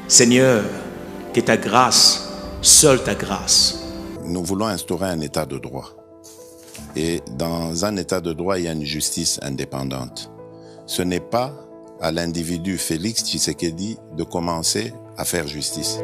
Seigneur, que ta grâce, seule ta grâce. Nous voulons instaurer un état de droit. Et dans un état de droit, il y a une justice indépendante. Ce n'est pas à l'individu Félix Tshisekedi de commencer à faire justice.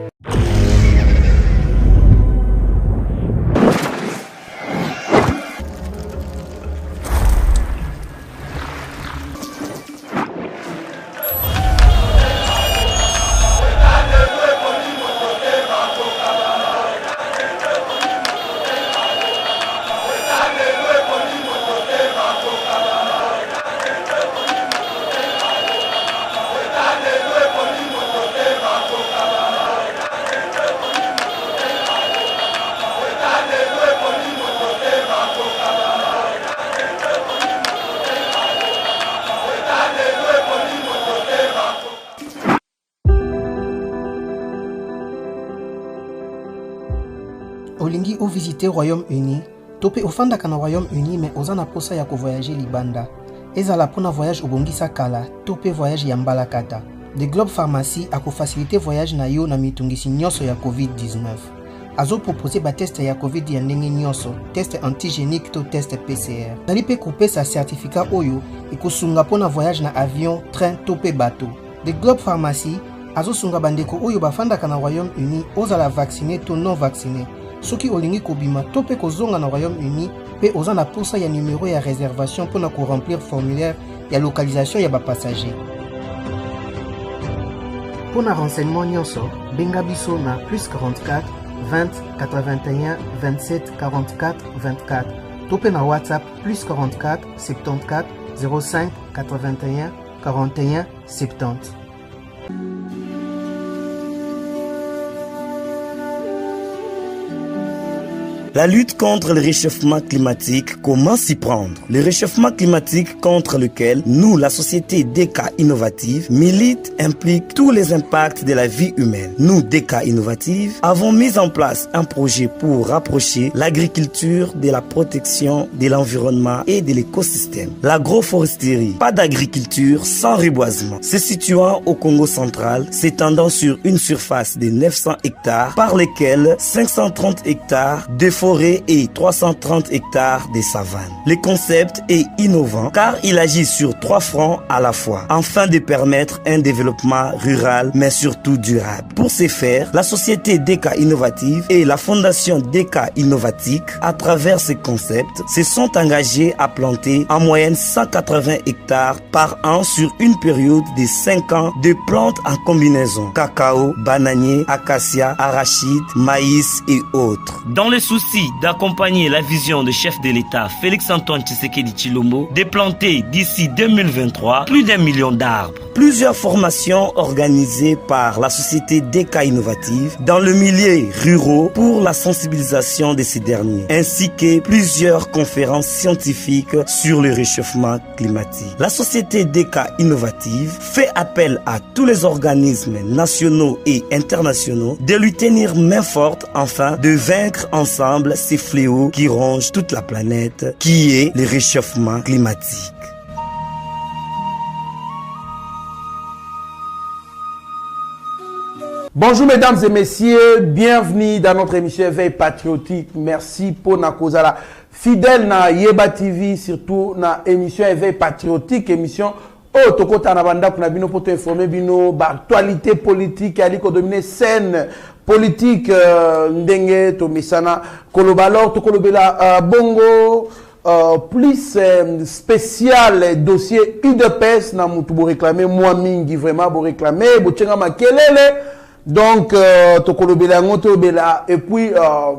Olingi ou visiter Royaume-Uni, topé ofanda kana Royaume-Uni mais ozana posa ya ko voyager libanda. Ezala pona voyage obongisa kala, topé voyage ya mbalakata. The Globe Pharmacy a ko faciliter voyage na yo na mitungisi nyonso ya COVID-19. Azo proposer ba test ya COVID ya ndenge nyonso, test antigénique to test PCR. Dali pe couper sa certificat oyo e ko sunga pona voyage na avion, train topé bateau. The Globe Pharmacy azo sunga bandeko oyo bafanda kana Royaume-Uni ozala vacciné to non vacciné. Soki olingi kobima tope kozonga na Royaume-Uni pe oza na posa ya numéro ya réservation pour na ko remplir formulaire ya localisation ya ba passager. Pour na renseignement nyonso, benga biso na +44 20 81 27 44 24. Tope na WhatsApp +44 74 05 81 41 70. La lutte contre le réchauffement climatique, comment s'y prendre? Le réchauffement climatique contre lequel nous, la société DK Innovative, milite, implique tous les impacts de la vie humaine. Nous, DK Innovative, avons mis en place un projet pour rapprocher l'agriculture de la protection de l'environnement et de l'écosystème. L'agroforesterie, pas d'agriculture sans reboisement. Se situant au Congo central, s'étendant sur une surface de 900 hectares, par lesquels 530 hectares de forêt et 330 hectares de savane. Le concept est innovant car il agit sur 3 fronts à la fois, afin de permettre un développement rural mais surtout durable. Pour ce faire, la société DK Innovative et la fondation DK Innovatique, à travers ce concept, se sont engagés à planter en moyenne 180 hectares par an sur une période de 5 ans de plantes en combinaison cacao, bananier, acacia, arachide, maïs et autres. Dans le souci d'accompagner la vision du chef de l'État Félix-Antoine Tshisekedi Tshilombo de planter d'ici 2023 plus d'1 million d'arbres. Plusieurs formations organisées par la société DK Innovative dans le milieu rural pour la sensibilisation de ces derniers, ainsi que plusieurs conférences scientifiques sur le réchauffement climatique. La société DK Innovative fait appel à tous les organismes nationaux et internationaux de lui tenir main forte afin de vaincre ensemble ces fléaux qui rongent toute la planète, qui est le réchauffement climatique. Bonjour mesdames et messieurs, bienvenue dans notre émission Éveil Patriotique. Merci pour na kozala fidèle na Yeba TV, surtout na émission Éveil Patriotique, émission tokota na banda kuna bino poto informer bino ba actualité politique ali ko dominer scène politique ndenge to misana kolobalor to kolobela bongo plus spécial dossier UDPS na mutu bo réclamer moi mingi vraiment bo réclamer bo tchenga makelele. Donc, et puis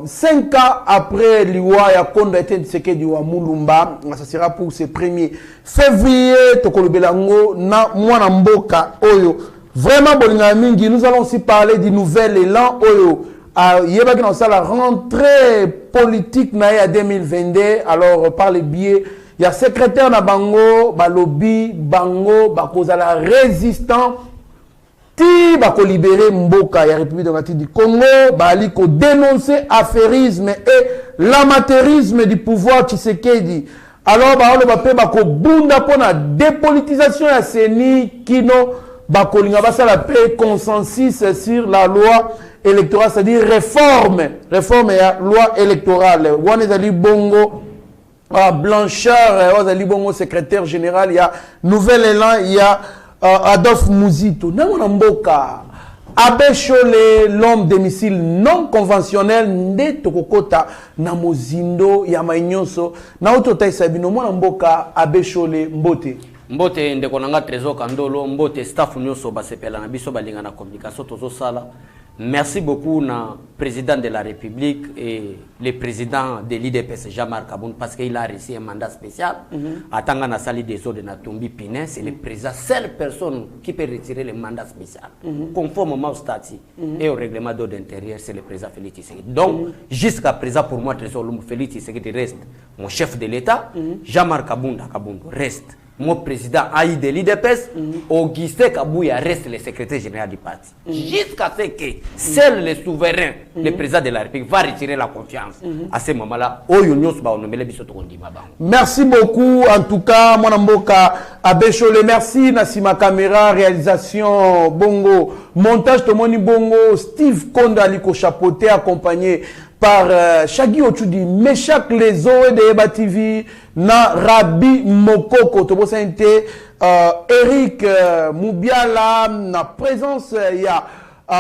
5 ans après l'Iwa ya Konda était Tshisekedi wa Mulumba, ça sera pour ce 1er février, Tokolobelango na mwana mboka oyo. Vraiment bolinga mingi, nous allons aussi parler du nouvel élan oyo. Yeba ki na la rentrée politique na ya 2022, alors par le biais il y a secrétaire na bango, balobi bango, bakoza la résistant. Ti bako libérer mboka ya République démocratique du Congo, bali ko dénoncer affairisme et l'amateurisme du pouvoir Tshisekedi. Alors ba on va bako bunda pona dépolitisation ya seni kino bakolinga basala pe consensus sur la loi électorale, c'est-à-dire réforme ya loi électorale. Wana ezali bongo Blanchard, ezali bongo secrétaire général, il y a Nouvel Élan, il y a Adolphe Muzito. Nango mboka Abbé Cholé, l'homme domicile non conventionnel, nde tokokota na mozindo ya mainyoso. Na utota isabino mwana mboka Abbé Cholé mbote. Mbote ndeko nanga Trésor Kandolo, mbote staff nyonso basepela na biso balinga na communication tozo sala. Merci beaucoup na président de la République et le président de l'IDPS Jean-Marc Aboun parce qu'il a reçu un mandat spécial. Atanga na sali des eaux de Natumbi Pinay, c'est le président, seule personne qui peut retirer le mandat spécial. Conformément au statut et au règlement d'ordre intérieur, c'est le président Félix Tshisekedi. Donc, jusqu'à présent, pour moi, Trésor Lumumba Félix Tshisekedi reste mon chef de l'État. Jean-Marc Aboun reste mon président Aïe de l'IDPS, Augustin Kabouya reste le secrétaire général du parti. Jusqu'à ce que seul le souverain, le président de la République, va retirer la confiance. À ce moment-là, merci beaucoup. En tout cas, mon amboka Abbé Cholé, merci. Nassima Caméra, réalisation Bongo, montage Tomoni Bongo, Steve Konda Liko chapeauté, accompagné par Shaggy Ochudi, Meshak Lezo de Eba TV, na Rabi Mokoko, Tobo Sainte, Eric Moubiala, na présence, il y a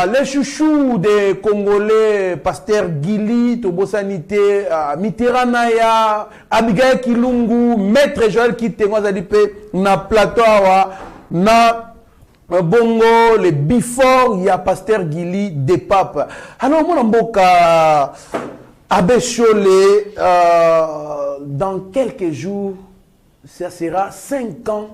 les chouchous des Congolais, Pasteur Gili, Tobo Sanité, Mitiranaya, Abigail Kilungu, Maître Joël Kitengo Zadipe, na plateau, na Bongo, les before, il y a Pasteur Gili des papes. Alors, mon amboka Abbé Cholé, dans quelques jours, ça sera 5 ans.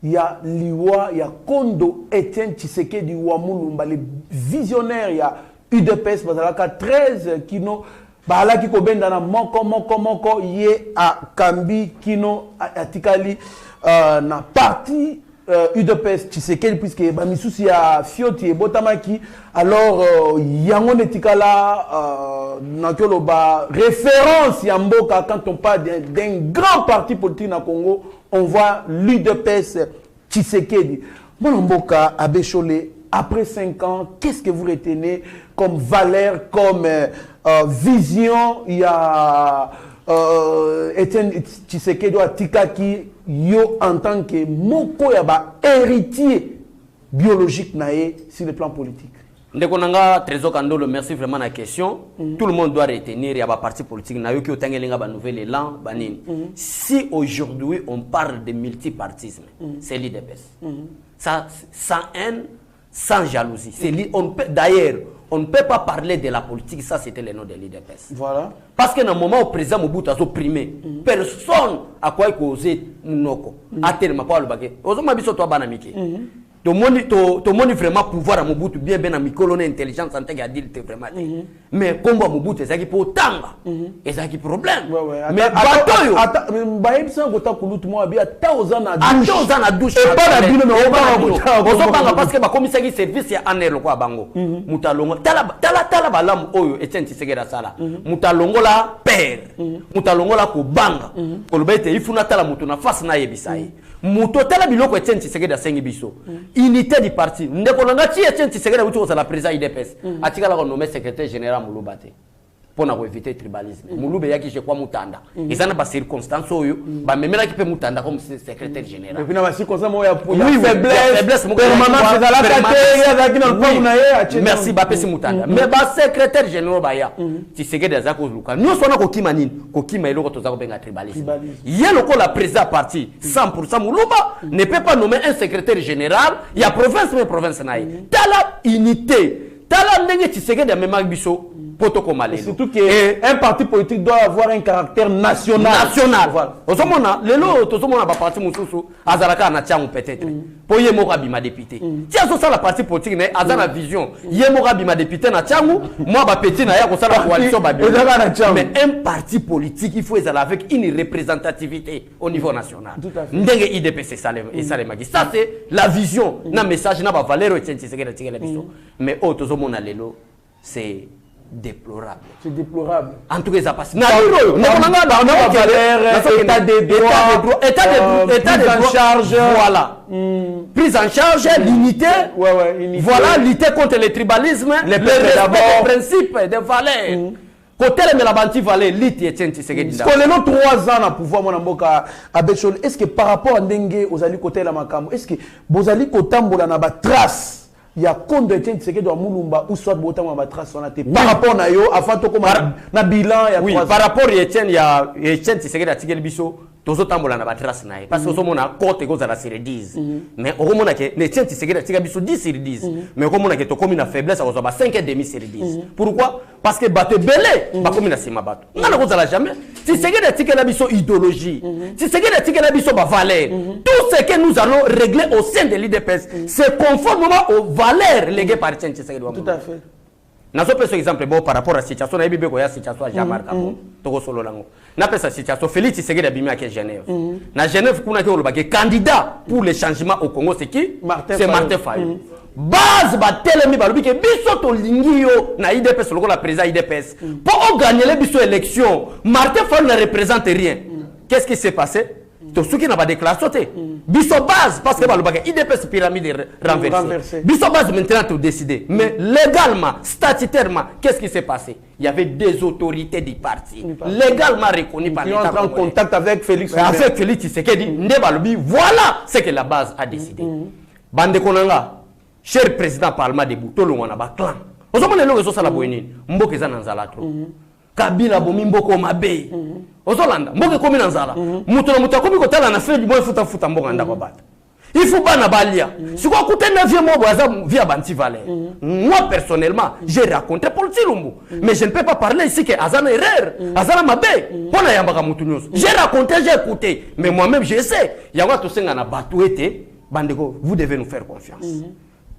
Il y a Liwa, il y a Kondo, Etienne Tshisekedi Wamulumba, les visionnaires, il y a UDPS, Bazalaka 13 kino, Bala Kiko Bendana, Moko, Yé a Kambi, Kino, Atikali, na parti. UDPS Tshisekedi puisque Bamisusi a Fioti et Botamaki, alors yango netikala nakolo ba référence Yamboka quand on parle d'un grand parti politique na Congo, on voit l'UDPS Tshisekedi. Mon Mboka Abbé Cholé, après 5 ans, qu'est-ce que vous retenez comme valeur, comme vision? Il y a Etienne Tshisekedi Atikaki yo en tant que moko ya ba héritier biologique naé sur le plan politique. Ndekonanga Trésor Kandolo, merci vraiment la question. Tout le monde doit retenir, il y a ba parti politique na yo ki otangelinga ba nouvel élan banini. Si aujourd'hui on parle de multipartisme, c'est l'IDPS. Ça sans haine, sans jalousie. D'ailleurs, on ne peut pas parler de la politique, ça c'était le nom de l'IDPS. Voilà. Parce que dans le moment où le président Mobutu a opprimé, personne n'a quoi causer Mounoko. A tellement pas le baguette. Aujourd'hui, je suis banamiki. Tout le monde vraiment pouvoir à Mobutu bien à mi-colonne intelligence santé a dit vraiment. Mais combat Mobutu, c'est qui pour tanga. Et c'est qui problème. Mais batoyo. Baïb sans gota kulutu moi bien tawzan na douche. Et pas la bino mais on parce que ba commissaire service ya anelo kwa bango. Mutalongo tala balam oyo Etienne Tshisekedi sala. Mutalongo la père. Mutalongo la ko banga. Kolobete ifuna tala mutu na face na yebisai. Muto tala biloko Etienne Tshisekedi asengi biso. Unité du parti. Ndeko nanga ti Etienne Tshisekedi wutu ko la président IDPS. Atika la ko nommé secrétaire général Moulubate. Pour éviter le tribalisme. Mouloube yaki je crois Moutanda. Et ça n'a pas circonstance oyo, ba memela qui peut Moutanda comme secrétaire général. Et puis na circonstance moya pour faiblesse permanence dans la catégorie dans le plan naé. Merci ba pesi Moutanda. Mais ba secrétaire général ba ya. Ti segede za ko luka. Nous sona ko kimanine, ko kima eloko to za ko benga tribalisme. Yelo ko la président parti 100% Moulouba ne peut pas nommer un secrétaire général, il y a province mais province naé. Tala unité. Tala ndenge ti segede même biso. Surtout qu'un parti politique doit avoir un caractère national. Voilà. Le parti Moussoussou, Azaraka Natiamou peut-être. Pour Yemoka Bima député. Tiens, ça la parti politique, Azana vision. Yemoka Bima député Natiamou, moi, petit Naya, la coalition mais un parti politique, il faut être avec une représentativité au niveau national. Ndenge IDPS ça c'est la vision, na message, na valeur, mais autres, c'est déplorable. C'est déplorable. En tout cas, ça passe. État des droits, état de charge. Voilà. Prise en charge, l'unité. Unité. Voilà, lutter contre le tribalisme, le respect des principes, des valeurs. Côté les Melabanti valeurs, l'ité est Tshisekedi. Parce qu'on a 3 ans à pouvoir mon amboka à Béchol. Est-ce que par rapport à Ndenge, aux alliés côté la Makambo, est-ce que vos alliés côté Mbola n'a pas trace? Il y a compte de Tshisekedi dans Mulumba ou soit Botam à trace on a été par rapport à yo avant to comme na bilan il y a oui par rapport à Etienne il y a Etienne Tshisekedi a tigel biso tozo tambola na batrace nae parce que somo na côté goza la série 10 mais au mona que Etienne Tshisekedi a tigel biso 10 sur 10 mais au mona que to comme une faiblesse à goza ba 5 et demi sur 10 pourquoi parce que bato belé ba comme na sima bato ngana goza la jamais Tshisekedi a tigel biso idéologie Tshisekedi a tigel biso ba valeur tout ce que nous allons régler au sein de l'IDPS c'est conformément aux valeurs léguées par Etienne Tshisekedi. Tout à fait. N'a pas ce exemple bon par rapport à la situation na bibe ko ya situation Jean-Marc Kabon toko solo lango n'a pas sa situation Félix Tshisekedi abimi à Genève na Genève kuna ke oloba ke candidat pour le changement au Congo c'est qui c'est Martin Fayulu base ba telemi ba lobi ke biso to lingio na IDPS loko la président IDPS pour gagner les biso élection Martin Fayulu ne représente rien qu'est-ce qui s'est passé tout ce qui n'a pas déclaré sauté biso base parce que ba loba ke IDPS pyramide renversée biso base maintenant tout décidé mais légalement statutairement qu'est-ce qui s'est passé il y avait des autorités du parti légalement reconnues par l'État en contact avec Félix Tshisekedi nde ba lobi voilà ce que la base a décidé bande konanga cher président parlement de Boutolo wana ba clan ozomona lelo zo sala boyeni mboke za nanzala trop Kabila bomi mboko mabe ozolanda mboke komi nanzala mutu na mutu akomi kotala na fedi boy futa mboka ndako bata il faut bana balia si quoi côté 9e mois boza via banti valeur moi personnellement j'ai raconté Paul Tshilombo mais je ne peux pas parler ici que azana erreur azana mabe pona yambaka mutu nyonso j'ai raconté j'ai écouté mais moi-même je sais yawa to senga na batu ete bandeko vous devez nous faire confiance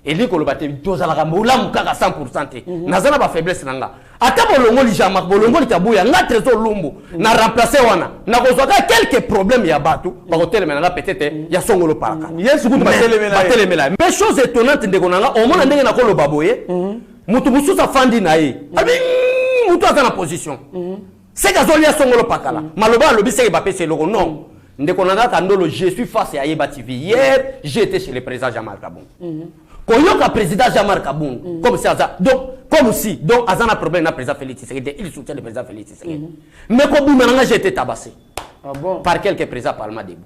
et lui kolobate tozala ka mbola mukaka 100% te nazana ba faiblesse nanga ata bolongo li Jean-Marc bolongo li tabuya nga trésor lumbu na remplacer wana na kozwaka quelques problèmes ya batu ba hotel menana peut-être ya songolo paraka yesu kutu batelemela mais chose étonnante ndeko nanga au moins ndenge na koloba boye mutu mususa fandi na ye abi mutu azana position c'est kazoli ya songolo pakala maloba lobi c'est ba pese loko non ndeko nanga kandolo je suis face à Yeba TV hier j'étais chez le président Jean-Marc Kabon Koyoka président Jean-Marc Kabon comme ça donc comme si donc azana problème na président Félix Tshisekedi il soutient le président Félix Tshisekedi mais comme maintenant j'ai été tabassé par quelques présidents parlement debout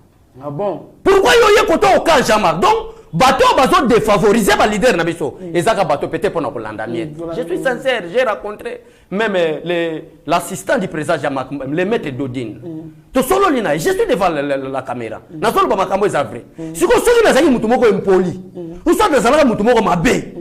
pourquoi yoye koto au camp Jean-Marc donc bateau bazo défavoriser ba leader na biso ezaka bateau peut-être pour na kolanda miette je suis sincère j'ai rencontré même l'assistant du président Jean-Marc le maître Dodine to solo lina je suis devant la caméra na solo ba makambo ezavre siko soki na zaki mutu moko impoli usa na zalaka mutu moko mabe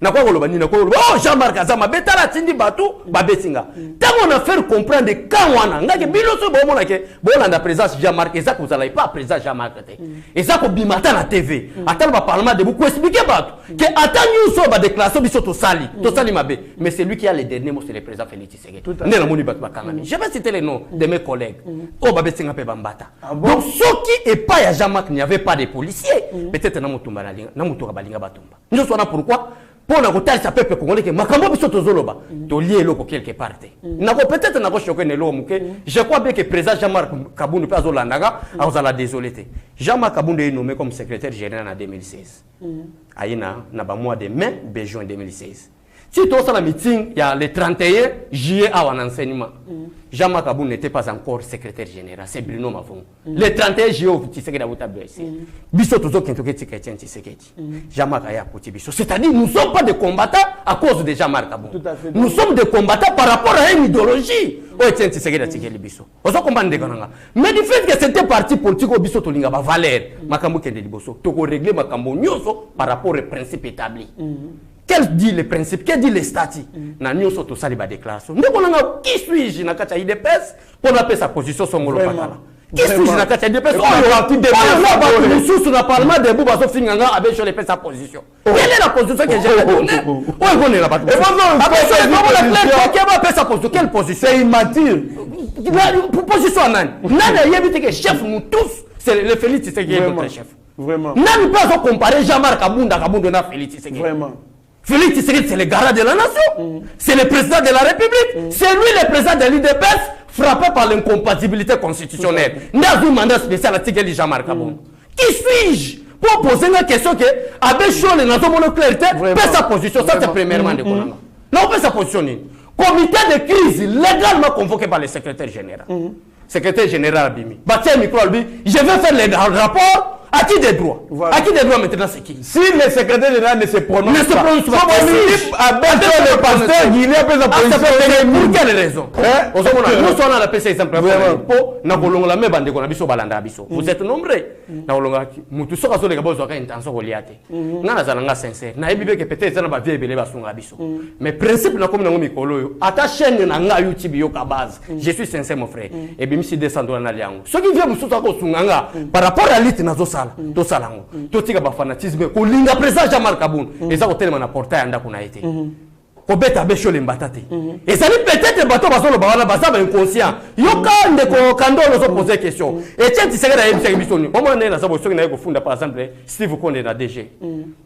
na kwa koloba nina ko oh Jean-Marc azama betala tindi batu babesinga tango na faire comprendre quand wana ngake biloso bo mona ke bolanda présence Jean-Marc ezako zala pas présence Jean-Marc te ezako bimata na TV atala ba parlement de beaucoup expliquer batu que atanyu so ba déclaration biso to sali mabe mais c'est lui qui a le dernier mot c'est le président Félix Tshisekedi ne la moni batu bakangami je vais citer les noms de mes collègues oh babesinga pe bambata donc soki et pas ya Jean-Marc n'y avait pas de policiers peut-être na mutumba na linga na mutoka balinga batumba ndio sona pourquoi pour na kotalisa peuple congolais que makambo biso tozoloba to lié loko quelque part nako peut-être nako choquer ne lo muke je crois bien que président Jean-Marc Kabundu pas olandaga azala désolé Jean-Marc Kabundu est nommé comme secrétaire général en 2016 aina na ba mois de mai be juin 2016 si tu as la meeting il y a le 31 juillet à un enseignement Jean-Marc Kabundu n'était pas encore secrétaire général c'est Bruno Mavungu le 31 juillet Tshisekedi a voté biso tozo kintoke Tshisekedi Jean-Marc aya koti biso c'est-à-dire nous sommes pas des combattants à cause de Jean-Marc Kabundu nous sommes des combattants par rapport à une idéologie o Tshisekedi a tikeli biso ozo combattre de kananga mais du fait que c'était parti politique au biso tolinga ba valeur makambo kende liboso to ko régler makambo nyoso par rapport aux principes établis quel dit le principe, quel dit les statuts na nyoso to sali ba déclaration ndeko nanga qui suis-je na kata IDPS pour appeler sa position songolo pakala qui suis-je na kata IDPS on na parlement de Bouba so finganga avec sur les sa position quelle est la position que j'ai donnée on connaît la position quelle position c'est immature position nani nani yebite que chef nous tous c'est le Félix Tshisekedi qui est notre chef vraiment nani peut comparer Jean-Marc Kabundu na Félix Tshisekedi vraiment Félix Tshisekedi, c'est le garant de la nation. C'est le président de la République. C'est lui le président de l'UDPS, frappé par l'incompatibilité constitutionnelle. N'a un mandat spécial à Tigeli Jean-Marc Kabon. Qui suis-je pour poser une question que Abbé Chol et Nazo Monoclérité peut sa position? Ça, c'est premièrement de Konanga. Non, on peut sa position. Comité de crise légalement convoqué par le secrétaire général. Secrétaire général Abimi. Bâtir micro, je vais faire le rapport. À qui des droits? Voilà. À qui des droits maintenant c'est qui? Si le secrétaire général ne se prononce pas. Le pasteur Guinée peut sa position. Pour quelle raison? Nous sommes la PC exemple. Vous êtes nombreux. Mais principe je suis sincère mon frère. Et bien si descendre dans l'alliance. Ce qui vient vous par rapport à l'élite nazo sala, to salango, to tika ba fanatisme, ko linga président Jean-Marc Kabund, et ça ko tellement na portail anda kuna été. Ko beta be chole mbatate. Et ça lui peut-être bateau baso lo bana basa ba inconscient. Yoka ndeko kando no so poser question. Et tiens tu sais que na yebisa bisoni. Au moins na sabo soki na ko funda par exemple Steve Konde na DG.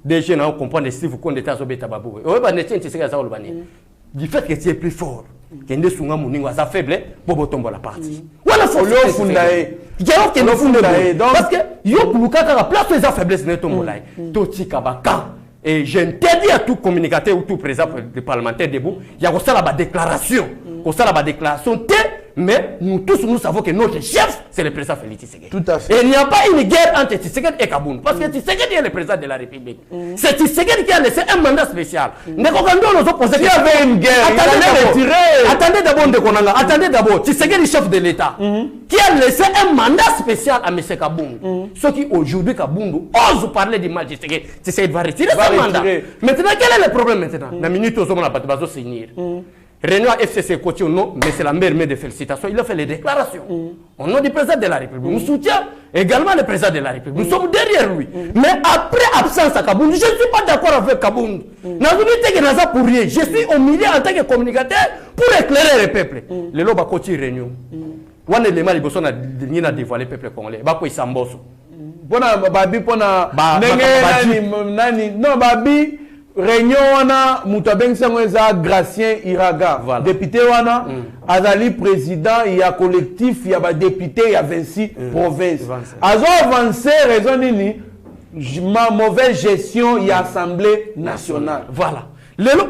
DG na comprendre Steve Konde ta so beta babu. Et ba ne tiens tu sais que ça lo bani. Du fait que tu es plus fort. Kende sunga muningo asa faible bobo tombo la partie. Voilà faut le fundae. Yao ke no fundae. Parce que yo kuluka ka place les faiblesses ne tombo lai. Toti kabaka. Et j'interdis à tout communicateur ou tout président de parlementaire debout, il y a aussi la déclaration. La déclaration mais nous tous nous savons que notre chef c'est le président Félix Tshisekedi. Tout à fait. Et il n'y a pas une guerre entre Tshisekedi et Kabund parce que Tshisekedi est le président de la République. C'est Tshisekedi qui a laissé un mandat spécial. S'il y avait une guerre, attendez d'abord de Konanga, attendez d'abord, Tshisekedi chef de l'État qui a laissé un mandat spécial à M. Kabund. Ceux qui aujourd'hui Kabund osent parler du mal Tshisekedi, Tshisekedi va retirer ce mandat. Maintenant quel est le problème maintenant? La minute où on a pas signer. Réunion FCC côté ou non, mais c'est la meilleure de félicitations. Il a fait les déclarations. Au nom du président de la République. Nous soutenons également le président de la République. Nous sommes derrière lui. Mais après absence à Kabund, je ne suis pas d'accord avec Kabund. Je suis au milieu en tant que communicateur pour éclairer le peuple. Le loba côté réunion. On est les mal besoin de dévoiler le peuple congolais. Bako isamboso. Pona babi pona nani non babi. Réunion wana mutabeng sangweza Gracien Iraga député wana azali président il y a collectif il y a ba député il y a 26 provinces azo avancer raison nini ma mauvaise gestion il y a assemblée nationale voilà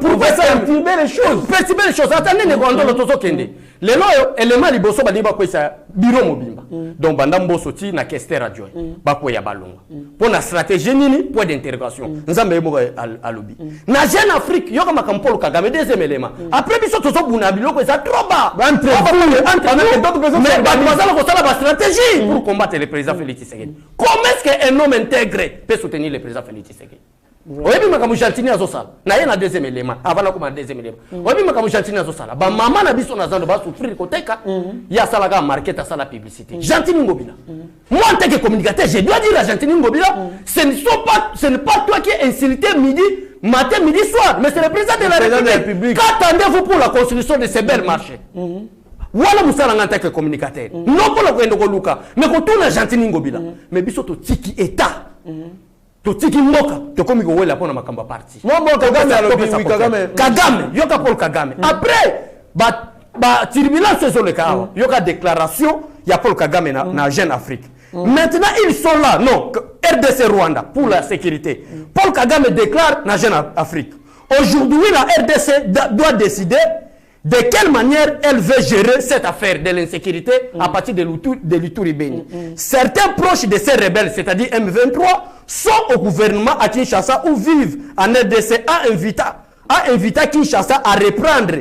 pour perturber les choses attendez ne gondo tozo kende lelo élément liboso ba liba ko isa bureau mobimba donc banda mboso ti na kester radio ba ko ya balonga pour la stratégie nini point d'interrogation nzambe mo alobi na Jeune Afrique yoka makampolo Kagame deuxième élément après biso tozo buna biloko ça trop bas entre d'autres personnes mais ba mazala ko sala ba stratégie pour combattre le président Félix Tshisekedi. Comment est-ce qu'un homme intégré peut soutenir le président Félix Tshisekedi? Oyebi makamu Jantini azosala na ye na deuxième élément avant na kuma deuxième élément oyebi makamu Jantini azosala ba mama na biso na zando ba souffrir koteka ya sala ka market sala publicité Jantini Ngobila. Moi en tant que communicateur je dois dire à Jantini Ngobila ce n'est pas toi qui insulté midi matin midi soir mais c'est le président de la République. Qu'attendez-vous pour la construction de ces belles marchés? Voilà musala en tant que communicateur non pour le kwendo ko luka mais ko tuna Jantini Ngobila mais biso to tiki état totiki mboka tokomi ko wela pona makamba parti Kagame yoka Paul Kagame après ba turbulence sur le cas yoka déclaration ya Paul Kagame na Jeune Afrique. Maintenant ils sont là non RDC Rwanda pour la sécurité. Paul Kagame déclare na Jeune Afrique. Aujourd'hui la RDC doit décider de quelle manière elle veut gérer cette affaire de l'insécurité à partir de l'Ituri Beni. Certains proches de ces rebelles, c'est-à-dire M23, sont au gouvernement à Kinshasa ou vivent en RDC a invité Kinshasa à reprendre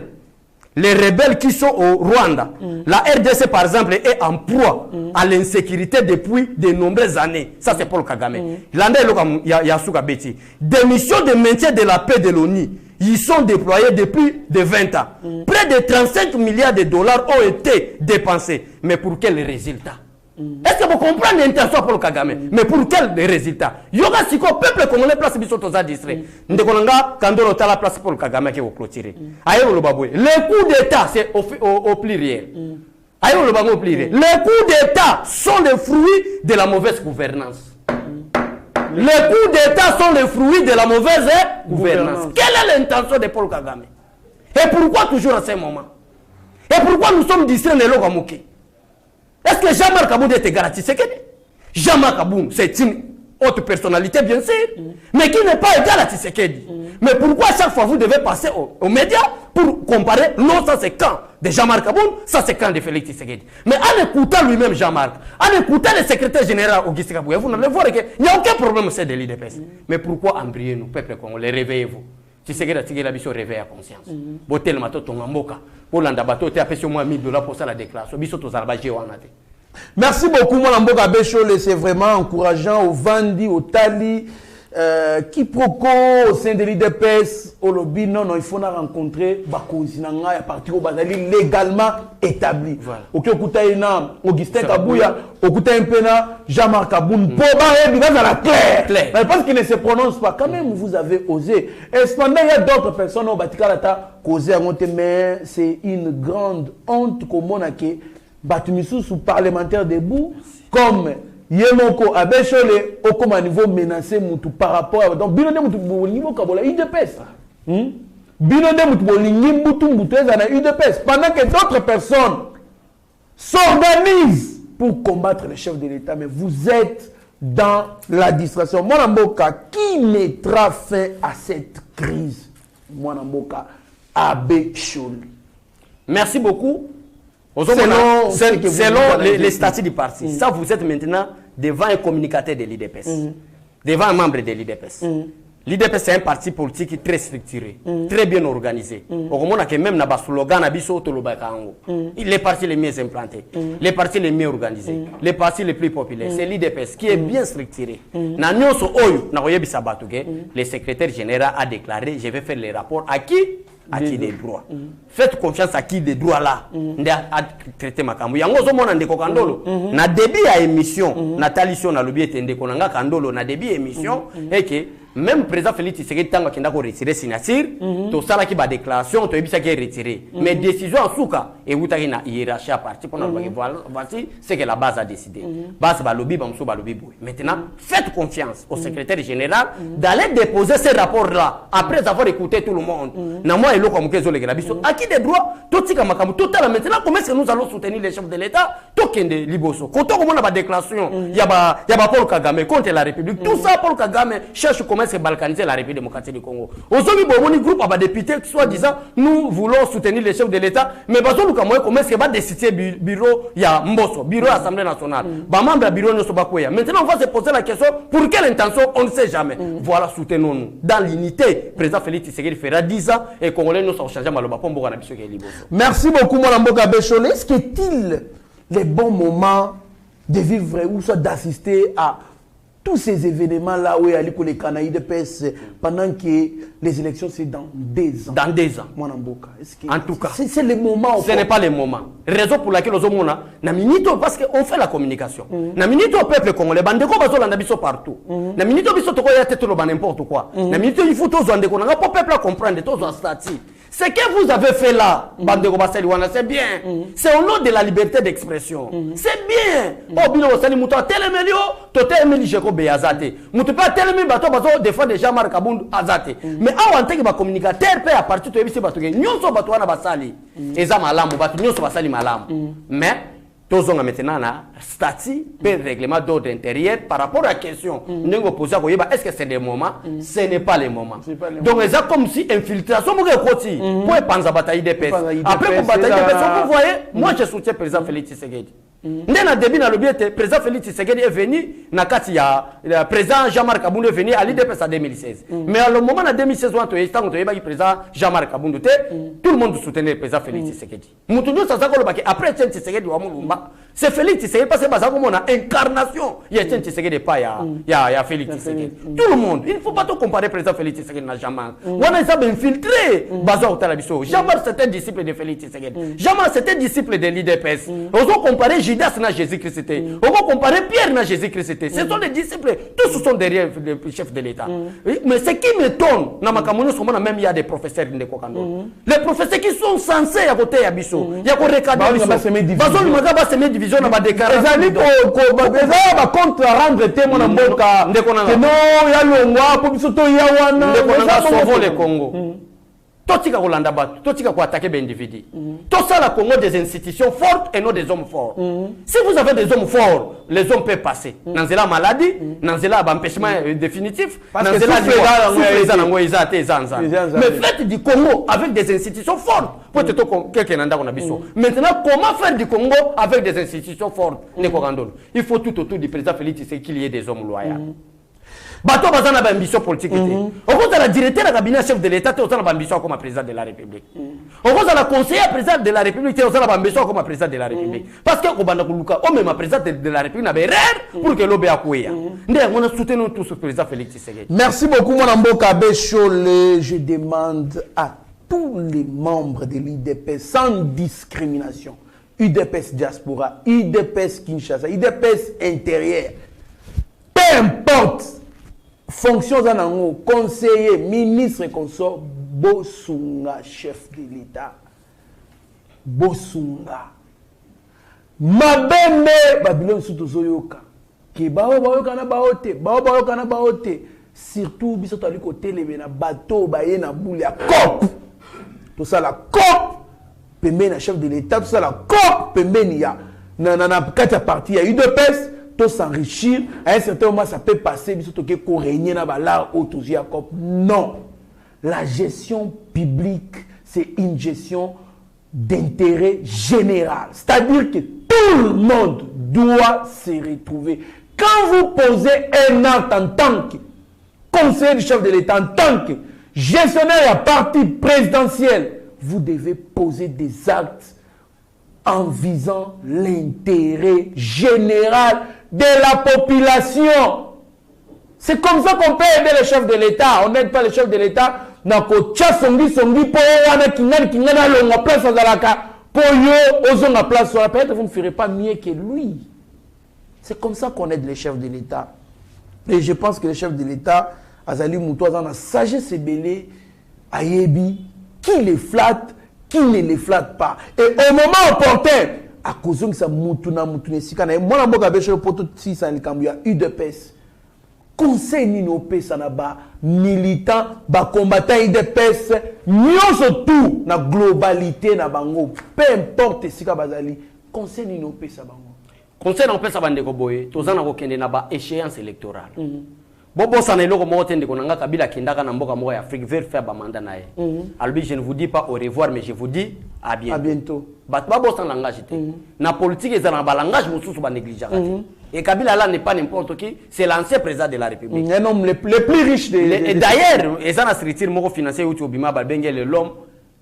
les rebelles qui sont au Rwanda. La RDC, par exemple, est en proie à l'insécurité depuis de nombreuses années. Ça, c'est Paul Kagame. Des missions de maintien de la paix de l'ONU, ils sont déployés depuis de 20 ans. Près de 35 milliards de dollars ont été dépensés. Mais pour quel résultat? Est-ce que vous comprenez l'intention pour le Kagame? Mais pour quel résultat? Yoga siko peuple congolais place biso toza distrait. Ndekonanga kandoro tala place pour le Kagame qui est clôturé. Ayo le baboué. Les coups d'état c'est au pluriel. Ayo le baboué au pluriel. Les coups d'état sont les fruits de la mauvaise gouvernance. Les coups d'État sont les fruits de la mauvaise gouvernance. Quelle est l'intention de Paul Kagame? Et pourquoi toujours à ce moment? Et pourquoi nous sommes distraits de l'Ogamoké? Est-ce que Jean-Marc Aboun est égal à Tshisekedi? Jean-Marc Aboun, c'est une haute personnalité, bien sûr, mais qui n'est pas égal à Tshisekedi. Mais pourquoi chaque fois vous devez passer aux médias pour comparer? Non, ça c'est quand de Jean-Marc Aboun, ça c'est quand de Félix Tshisekedi. Mais en écoutant lui-même Jean-Marc, en écoutant le secrétaire général Auguste Kabouya, vous allez voir qu'il n'y a aucun problème c'est de l'IDPS. Mais pourquoi embryer nous, peuple congolais, réveillez-vous? Tshisekedi a tiré la mission réveil à conscience. Botel mato tongamboka. Pour l'andabato, tu as payé au moins $1000 pour ça la déclaration. Biso to zarbaje wanate. Merci beaucoup, mon Mboka Béchole. C'est vraiment encourageant au Vandi, au Tali, qui proco au sein de l'IDPS, au lobby. Non, il faut rencontrer Bakozinanga à partir au Bazali légalement établi. Ok, Okutaïna, Augustin Kabouya, Okutaïmpena, Jean-Marc Aboun, Boba et Bigaz à la claire. Mais parce qu'il ne se prononce pas, quand même vous avez osé. Et cependant, il y a d'autres personnes au Batikalata causé à monter, mais c'est une grande honte comme on a que Batumissou sous parlementaire debout, comme Yemoko Abéchole, au comme à niveau menacé par rapport à. Donc, Binode Moutou Kabola, UDPS. Binode Moutou UDPS. Pendant que d'autres personnes s'organisent pour combattre les chefs de l'État, mais vous êtes dans la distraction. Mwanamboka, qui mettra fin à cette crise? Mwanamboka Abéchole. Merci beaucoup. Selon les statuts du parti, ça vous êtes maintenant devant un communicateur de l'IDPS, devant un membre de l'IDPS. L'IDPS c'est un parti politique très structuré, très bien organisé. Même dans le slogan, les partis les mieux implantés, les partis les mieux organisés, les partis les plus populaires, c'est l'IDPS qui est bien structuré. Le secrétaire général a déclaré, je vais faire les rapports à qui? À qui des droits. Faites confiance à qui des droits là. À traiter ma camou. Yango zo mona ndeko kandolo. Na début à émission, Nathalie Sion na lobi etende konanga kandolo na début émission et que même président Félix Tshisekedi tanga kenda ko retirer signature, to sala ki ba déclaration, to ebisa ki retirer. Mais décision en souka et utaki na hiérarchie à parti pour voici ce que la base a décidé. Base ba lobi ba mso ba lobi boy. Maintenant, faites confiance au secrétaire général d'aller déposer ces rapports là après avoir écouté tout le monde. Na moi à qui des droits, tout maintenant, comment est-ce que nous allons soutenir les chefs de l'État? Tout qui est liboso. Quand on a une déclaration, il y a Paul Kagame contre la République. Tout ça, Paul Kagame cherche comment est-ce que balkaniser la République démocratique du Congo. Aujourd'hui, il groupe à députés qui soit disant nous voulons soutenir les chefs de l'État, mais comment est-ce que va décider bureau, il y a Mbosso, bureau Assemblée nationale, membre bureau Nosobakoya. Maintenant, on va se poser la question pour quelle intention, on ne sait jamais. Voilà, soutenons-nous. Dans l'unité, président Félix Tshisekedi fera 10 ans et Congolais nous sont changés. Merci beaucoup, Mme Mboka Béchole. Est-ce qu'il les bons moments de vivre ou soit d'assister à tous ces événements-là où il y a les Canaïdes de PS pendant que les élections c'est dans 2 ans? Dans 2 ans. Mme Mboka. En tout cas, c'est le moment. Ce n'est pas le moment. Raison pour laquelle nous avons parce qu'on fait la communication. Na minute au peuple congolais, bandeko bazolanda biso partout. Na minute biso toko ya tete lo n'importe quoi. Na minute il faut tous andeko na pour peuple comprendre tous en stati. Ce que vous avez fait là, bandeko basali wana, c'est bien. C'est au nom de la liberté d'expression. C'est bien. Oh bino basali muto telemelio, to telemeli jeko beazate. Muto pas telemeli bato bazo des fois déjà Jean-Marc Aboun azate. Mais a wante ki ba communicateur pe à partir to ebisi bato ke nyonso bato wana basali. Eza malamu bato nyonso basali malamu. Mais tous ont maintenant un statut, un règlement d'ordre intérieur par rapport à la question. Est-ce que c'est des moments? Ce n'est pas les moments. Donc, c'est comme si infiltration, pour penser à bataille des PS. Après, pour bataille des PS, vous voyez, moi je soutiens le président Félix Tshisekedi. Dès le début, le président Félix Tshisekedi est venu, le président Jean-Marc Aboun est venu à l'IDPS en 2016. Mais à le moment de 2016, le président Jean-Marc Aboun, tout le monde soutenait le président Félix Tshisekedi. Après, Tshisekedi, c'est Félix Tshisekedi parce que c'est une incarnation. Il y a Tshisekedi pas, il y a Félix Tshisekedi. Tout le monde. Il ne faut pas tout comparer le président Félix Tshisekedi à Jean-Marc. On a infiltré Jean-Marc c'était disciple de Félix Tshisekedi. Jean-Marc c'était disciple de l'IDPS. On va comparer Judas à Jésus-Christ. On va comparer Pierre à Jésus-Christ. Ce sont les disciples. Tous sont derrière le chef de l'État. Mais ce qui m'étonne, même il y a des professeurs de Kokando. Les professeurs qui sont censés à côté de Abisso. Il y a des division na ba déclaration. Ezali ko compte rendre témoin na mboka. Non, ya longwa po biso to ya wana. Sauvons le Congo. Totika kolanda bato, totika ko attaquer ben individu. Tout ça la Congo des institutions fortes et non des hommes forts. Si vous avez des hommes forts, les hommes peuvent passer. Dans la maladie, dans la empêchement définitif, dans la mais faites du Congo avec des institutions fortes. Maintenant, comment faire du Congo avec des institutions fortes? Il faut tout autour du président Félix Tshisekedi qu'il y ait des hommes loyaux. Bato bazana ba ambition politique était. Au contraire, la directeur de cabinet chef de l'État était ba ambition comme président de la République. Au contraire, la conseiller président de la République était ba ambition comme président de la République. Parce que obanda kuluka o même président de la République na berère pour que l'obé akouya. Ndé on a soutenu tout ce président Félix Tshisekedi. Merci beaucoup mon Mboka Bécholé. Je demande à tous les membres de l'IDPS sans discrimination. UDPS diaspora, UDPS Kinshasa, UDPS intérieur. Peu importe fonction zanango, conseiller, ministre, consort, Bosunga, chef de l'État. Bosunga. Mabembe, Babylone Sutozoyoka. Ki baoka na baote. Surtout, biso tali côté les na bateau, baye na boule à COP. Tout ça la COP. Pembe na chef de l'État, tout ça la COP. Pembe ni ya. Na kata parti ya UDPS. Tout s'enrichir, à un certain moment, ça peut passer, qu'on règne dans la COP. Non. La gestion publique, c'est une gestion d'intérêt général. C'est-à-dire que tout le monde doit se retrouver. Quand vous posez un acte en tant que conseiller du chef de l'État, en tant que gestionnaire à parti présidentiel, vous devez poser des actes en visant l'intérêt général de la population. C'est comme ça qu'on peut aider le chef de l'État. On n'aide pas le chef de l'État. Peut-être vous ne ferez pas mieux que lui. C'est comme ça qu'on aide le chef de l'État. Et je pense que le chef de l'État, Azali Moutoua, dans la sagesse belée, Ayebi, qui les flatte, qui ne les flatte pas. Et au moment opportun, à cause de ça, Moutuna, Sikana, moi, je suis un peu de temps, il y a UDPS. Conseil Ninope Sanaba, militant, combattant UDPS, nous surtout, na globalité, na bango, peu importe ce qu'il bazali, Conseil Ninope Sabango. Conseil Ninope Sabandeko Boye, tous en avons na échéance électorale. Bobo sanelo ko mote ndiko nanga kabila kindaka na mboka moya Afrique vers faire ba mandat nae. Albi je ne vous dis pas au revoir mais je vous dis à bientôt. À bientôt. Babo sans langage té. Na politique ezana ba langage mususu ba négliger. Et Kabila là n'est pas n'importe qui, c'est l'ancien président de la République. Un homme le plus riche et d'ailleurs, ezana structure moko financier uti obima ba bengele l'homme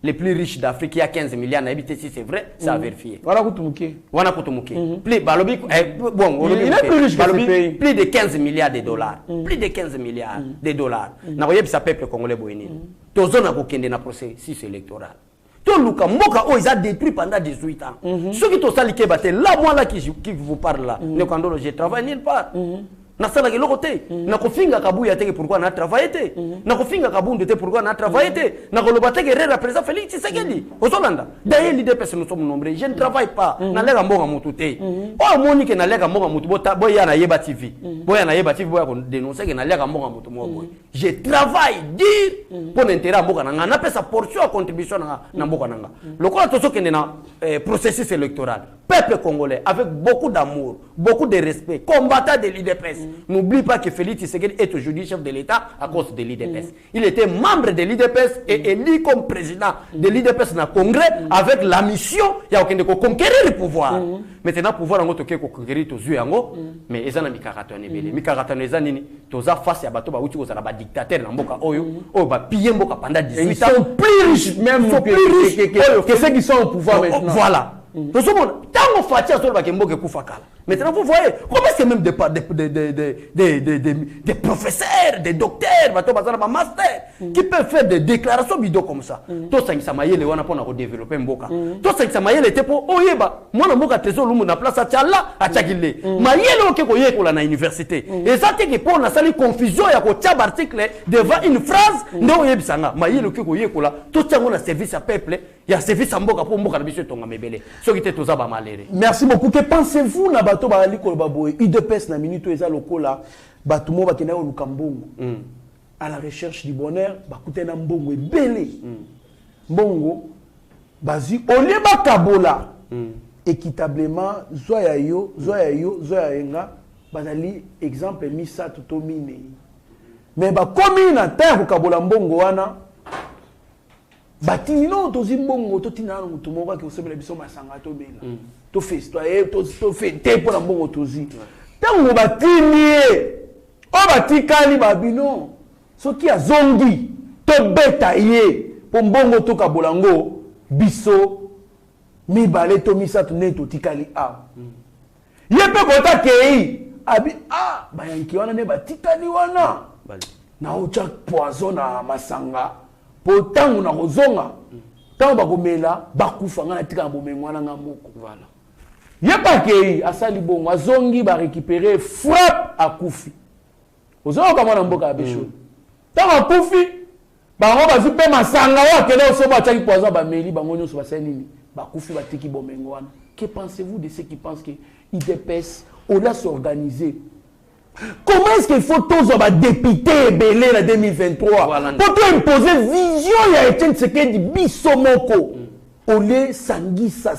le plus riche d'Afrique, il y a 15 milliards, si c'est vrai, c'est à vérifier. Voilà Kutumuke. Plus de 15 milliards de dollars. Plus de 15 milliards de dollars. N'a pas ça peuple congolais boyni. Tous on a aucun de processus électoral. Tout le Mboka ils a détruit pendant 18 ans. Ceux qui sont salés là moi là qui vous parle là, ne quand je travaille nulle part. Na sala ke lokote na kofinga kabuya teke pourquoi na travailler na kofinga kabunde te pourquoi na travailler na kolobate ke rera président Félix Tshisekedi ozolanda d'ailleurs l'IDPS nous sommes nombreux je ne travaille pas na lega mbonga mutu te o moni ke na lega mbonga mutu boya na Yeba TV boya ko dénoncer ke na lega mbonga mutu mo je travaille dire pour intérêt mboka nanga na pesa portion à contribution na mboka nanga lokola toso ke na processus électoral peuple congolais avec beaucoup d'amour beaucoup de respect combattant de l'IDPS. N'oublie pas que Félix Tshisekedi est aujourd'hui chef de l'État à cause de l'IDPS. Il était membre de l'IDPS et élu comme président de l'IDPS dans le Congrès avec la mission de conquérir le pouvoir. Maintenant, le pouvoir est conquérir tous les gens, mais ils ont mis caractère. Ils ont face à un dictateur pendant 18 ans. Ils sont plus riches même que ceux qui sont au pouvoir maintenant. Voilà. Tant qu'on fait ça, Maintenant, vous voyez, comment est-ce que même des professeurs, des docteurs, des masters, qui peuvent faire des déclarations bidon comme ça. Tout ça, ça m'a aidé à développer Mboka. Tout ça, ça m'a aidé pour Oyeba. Moi, je Mboka trésor l'homme na place à Tchala, à Tchagile. Ma yélo qui est pour la université. Et ça, c'est que pour la salle confusion, il y a un article devant une phrase. Non, Yebsanga. Ma yélo qui est pour la. Tout ça, on a service à peuple. Il y a service à Mboka pour Mboka, monsieur Tonga Mebele. Ce qui était tout ça, maléré. Merci beaucoup. Que pensez-vous, na bato bali kolobaboy, IDPS na minute eza lokola, bato mo bakena o lukambongo. À la recherche du bonheur, bakute na mbongo ebele. Mbongo, bazi, olie bakabola, équitablement, zoya yo, nga, bazali, exemple, misa tuto mine. Mais bakomi na terre kabola mbongo wana, batino tozi mbongo totina na mutu moko ki osebela biso masanga to bela to festoyer to fait tempo na mbongo tozi tango batini o batikali babino soki azongi to beta ye po mbongo to kabolango biso mibale to misato ne to tikali a ye pe kota kei abi bayanki wana ne batikali wana na ocha poison na masanga po tango na kozonga tango bakomela bakufa nga na tika bomengwana nga moko voilà yeba kei asali bongo azongi ba récupérer frappe akufi ozonga kama na mboka ya besho tango akufi bango bazi pe masanga wa kele osoba taki poison ba meli bango nyonso basali nini bakufi batiki bomengwana. Que pensez-vous de ceux qui pensent que IDPS on l'a s'organiser? Comment est-ce qu'il faut tous les députés belé en 2023 pour imposer vision il y a été ce qui dit bisomoko olé sangisa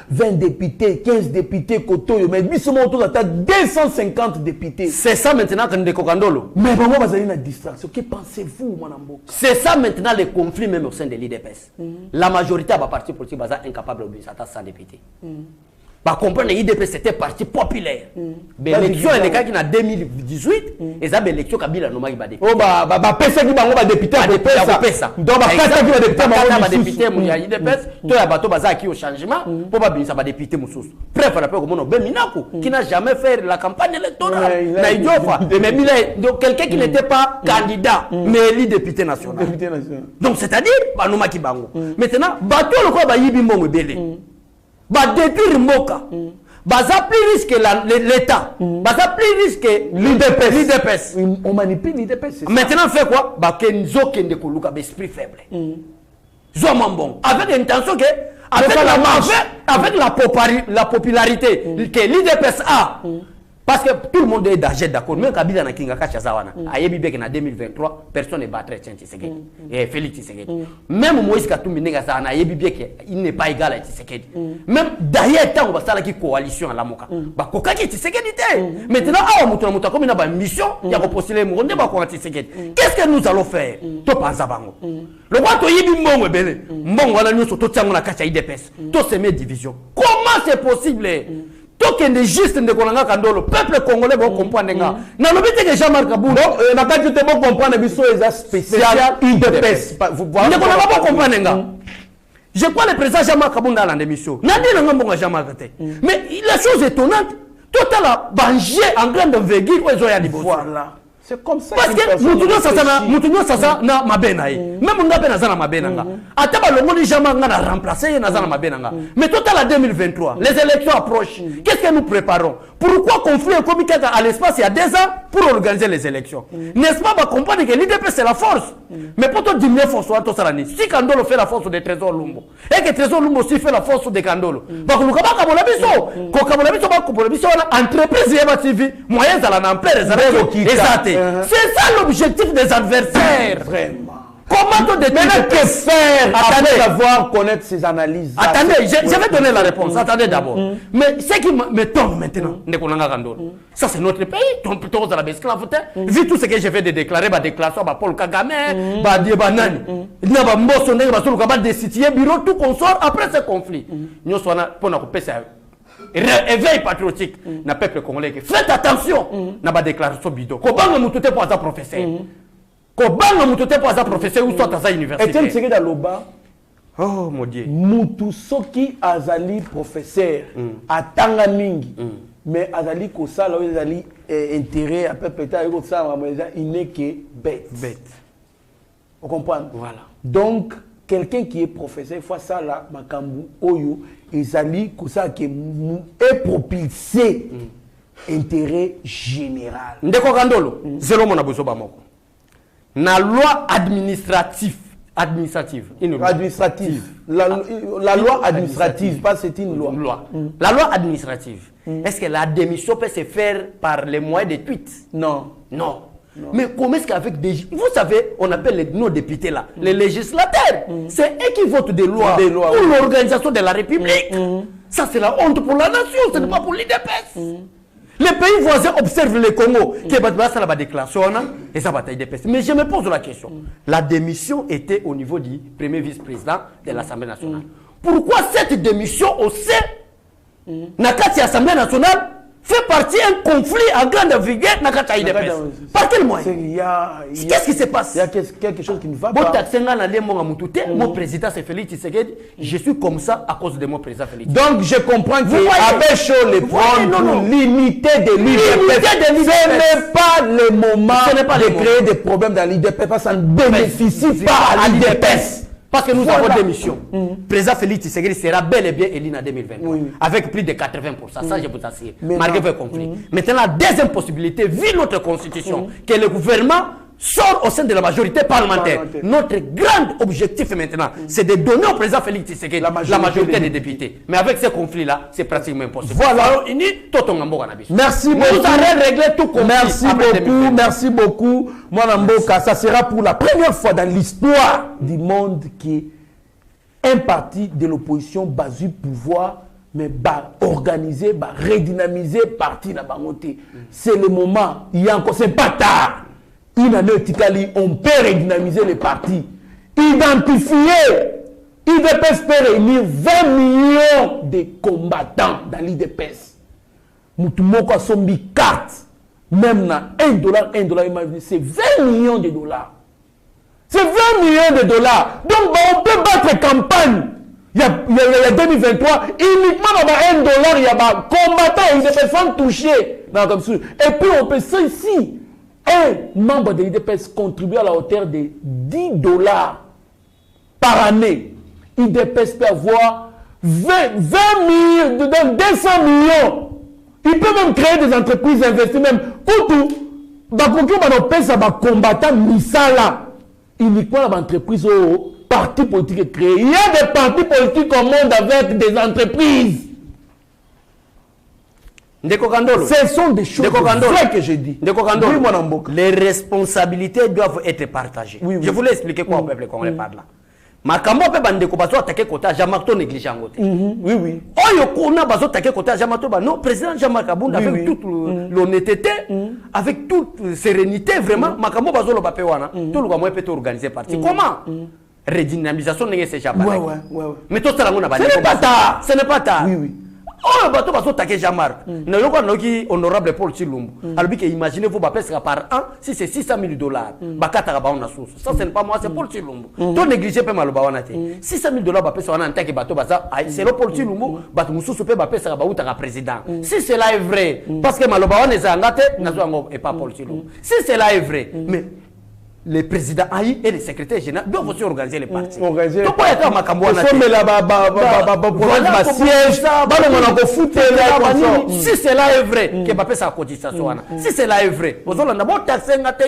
20 députés 15 députés kotoyo mais bisomoko à 250 députés. C'est ça maintenant que nous Kandolo. Mais bon vous avez une distraction. Que pensez-vous mon ambo? C'est ça maintenant le conflit même au sein de l'IDPS. La majorité va parti politique baza incapable de ça 100 députés. Bah comprendre l'IDP c'était parti populaire. L'élection est le cas qui en 2018 et ça l'élection Kabila no maki ba député. Oh bah pesa ki bango ba député ba pesa. Donc ba kata ki ba député ba député mu ya IDPS to ya bato baza ki au changement pour ba binisa ba député mususu. Bref on appelle comme on Beminako qui n'a jamais fait la campagne électorale. Na idiofa mais donc quelqu'un qui n'était pas candidat mais élu député national. Donc c'est-à-dire ba no maki bango. Maintenant bato le ko ba yibi mbongo belé. Bah détruire Moka, bah ça plus risque l'État, bah ça plus risque l'IDPS. On manipule l'IDPS. Maintenant fait quoi? Bah Kenzo Kende Koluka d'esprit faible. Zomambon avec l'intention que avec la popularité que l'IDPS a. Parce que tout le monde est d'accord. Même Kabila na Kinga Kachazawana, Ayebi Bek en 2023, personne ne battrait Tshisekedi. Et Félix Tshisekedi. Même Moïse Katumbi Negazana, Ayebi Bek, il n'est pas égal à Tshisekedi. Même d'ailleurs, tant qu'on va faire la coalition à la Moka, Bakoka qui Tshisekedi. Maintenant, on a comme une mission, il y a postulé Mouronde Bako Tshisekedi. Qu'est-ce que nous allons faire? Topazabango. Le roi Toyebi Mbongo Bele, Mbongo à la nuit sur tout ça, on a caché IDPS. Tout ces divisions. Comment c'est possible? Tout ce qui est juste de Kolanga Kandolo, peuple congolais va comprendre. Na lobité que Jean-Marc Kabou, na quand tu te bon comprendre biso est spécial IDPS. Vous voyez, ne connais pas comprendre. Je crois le président Jean-Marc Kabou dans l'émission. N'a dit le nom Jean-Marc. Mais la chose étonnante, tout à la bangé en grande envergure aux Oya Libo. Voilà. C'est comme ça. Parce que nous ça na mabena même on a na zana mabena nga ataba longo ni jama nga na remplacer na zana mabena nga mais total à 2023 les élections approchent. Qu'est-ce que nous préparons? Pourquoi conflit économique à l'espace il y a 2 ans pour organiser les élections? N'est-ce pas va comprendre que l'IDP c'est la force mais pour te diminuer force to salani si Kandolo fait la force des trésors Lumbo et que trésor Lumbo aussi fait la force de Kandolo ba ko luka ba ka bola biso ko ka bola biso ba ko bola biso na entreprise ya TV moyens à la ampleur des c'est ça l'objectif des adversaires. Vraiment. Comment te déterminer que faire après avoir connaître ces analyses? Attendez, je vais donner la réponse. Attendez d'abord. Mais ce qui me tombe maintenant, ça c'est notre pays. Plutôt dans la esclavité. Vu tout ce que j'ai fait de déclarer, ma déclaration, ma Paul Kagame, ma Diebanani, n'a Mbosso, n'a pas de bureau, tout consort après ce conflit. Nous sommes pour nous couper ça. Éveil patriotique na peuple congolais. Faites attention na ba déclaration bidon. Ko banga mututé pour ça professeur. Ko banga mututé pour ça professeur ou soit à université. Et tiens c'est que dans l'oba Oh mon Dieu. Mutu soki azali professeur atanga mingi mais azali kosala oyo azali intérêt à peu près kosala il n'est que bête. On comprend? Voilà. Donc quelqu'un qui est professeur il faut ça là makambu oyo ezali kosala que est propulsé intérêt général. Ndeko Kandolo, zelo mona bozoba moko. Na loi administrative. La loi administrative, pas c'est une loi. La loi administrative. Est-ce que la démission peut se faire par les moyens de tweets? Non. Mais comment est-ce qu'avec des... Vous savez, on appelle nos députés là, les législateurs. C'est eux qui votent des lois pour l'organisation de la République. Ça, c'est la honte pour la nation, ce n'est pas pour l'IDPS. Les pays voisins observent le Congo, qui est la déclaration, et ça bataille des pestes. Mais je me pose la question. La démission était au niveau du premier vice-président de l'Assemblée nationale. Pourquoi cette démission au sein de l'Assemblée nationale fait partie d'un conflit en grande vigueur dans l'IDPS? Par quel moyen? Qu'est-ce qui se passe? Il y a quelque chose qui ne va pas. Mon président c'est Félix Tshisekedi. Je suis comme ça à cause de mon président Félix. Donc je comprends que Abécho les prendre l'unité de l'IDPS. Ce n'est pas le moment de créer des problèmes dans l'IDPS parce que ça ne bénéficie pas à l'IDPS. Parce que nous avons des missions. Le président Félix Tshisekedi sera bel et bien élu en 2023. Avec plus de 80%. Ça, je vous assure. Malgré le conflit. Maintenant, la deuxième possibilité, vu notre constitution, que le gouvernement sort au sein de la majorité parlementaire. Notre grand objectif maintenant, c'est de donner au président Félix Tshisekedi la majorité des députés. Mais avec ce conflit-là, c'est pratiquement impossible. Voilà. Merci beaucoup. Vous allez régler tout conflit. Merci beaucoup. Mwanamboka, ça sera pour la première fois dans l'histoire du monde qui un parti de l'opposition basé pouvoir mais organiser, redynamiser parti la bangoté. C'est le moment. Il y a encore, c'est pas tard. Une année on peut redynamiser les partis. Identifier. IDPS peut réunir 20 millions de combattants dans l'IDPS. Moutoumoko a sombi carte. Même na $1, c'est 20 millions de dollars. C'est 20 millions de dollars. Donc on peut battre campagne. Il y a 2023, uniquement dans $1, il y a des combattants, ils se font toucher. Et puis on peut ça ici. Un membre de l'IDPS contribue à la hauteur de $10 par année. l'IDPS peut avoir 20 millions, 200 millions. Il peut même créer des entreprises, investir même. Koutou, combattant Misala, uniquement l'entreprise au parti politique créé. Il y a des partis politiques au monde avec des entreprises. Ce sont des choses vraies que je dis. Oui, les responsabilités doivent être partagées. Oui, oui. Je voulais expliquer quoi au peuple congolais par là. Makambo pe bandeko bazo attaquer côté Jean-Marc négligé en côté. Oui oui. Oyo kona bazo attaquer côté Jean-Marc non président Jean-Marc Abounda avec toute l'honnêteté, avec toute sérénité vraiment makambo bazo lo bape wana tout le monde peut organiser parti. Comment redynamisation n'est c'est jamais. Ouais. Mais tout ça là on a pas. Ce n'est pas tard. Oui oui. Oh, bateau baso taquer Jean-Marc. Na yoko noki honorable Paul Chilumbu. Alors que imaginez vous bapes par an si c'est $600 000. Bakata ba on a source. Ça c'est pas moi, c'est Paul Chilumbu. To négliger pe malo ba wana te. $600 000 bapes wana en tant que bateau basa c'est le Paul Chilumbu bateau mususu pe bapes ba uta ka président. Si cela est vrai parce que malo ba wana ezangate na zo ngo et pas Paul Chilumbu. Si cela est vrai mais les présidents AI et les secrétaires généraux doivent aussi organiser les partis. Donc, il y a un makambo à si cela est vrai, que Mbappé sa cotisation. Si cela est vrai,